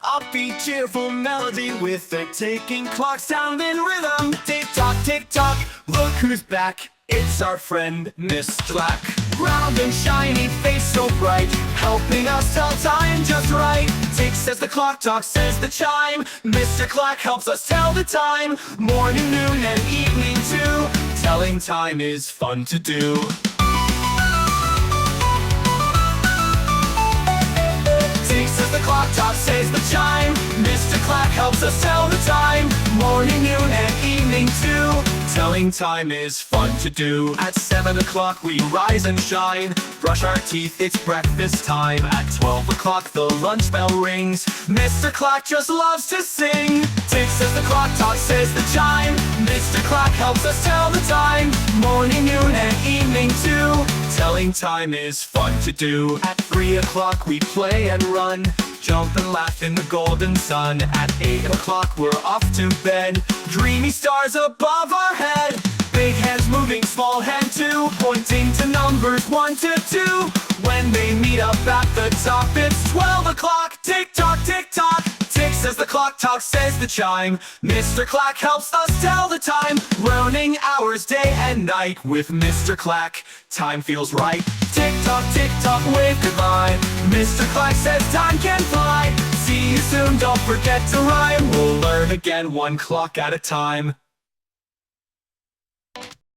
Upbeat, cheerful melody with a ticking clock sound in rhythm. Tick tock, look who's back. It's our friend, Mr. Clack. Round and shiny, face so bright, helping us tell time just right. Tick says the clock, tock says the chime. Mr. Clack helps us tell the time. Morning, noon, and evening too. Telling time is fun to do. Tick says the clock, tock says the chime. Mr. Clack helps us tell the time. Morning, noon, and evening too. Telling time is fun to do. At 7 o'clock we rise and shine. Brush our teeth, it's breakfast time. At 12 o'clock the lunch bell rings. Mr. Clack just loves to sing. Tick says the clock, tock says the chime. Mr. Clack helps us tell the time. Morning, noon, and evening too. Telling time is fun to do. At 3 o'clock we play and run. Jump and laugh in the golden sun. At 8 o'clock we're off to bed. Dreamy stars above our head. Big hands moving, small hand too, pointing to numbers 1 to 2. When they meet up at the top, it's 12 o'clock. Tick tock, tick tock. Tick says the clock, tock says the chime. Mr. Clack helps us tell the time. Rounding hours day and night with Mr. Clack. Time feels right. Tick tock, wave goodbye. Mr. Clack says time can fly. See you soon, don't forget to rhyme. We'll learn again 1 clock at a time.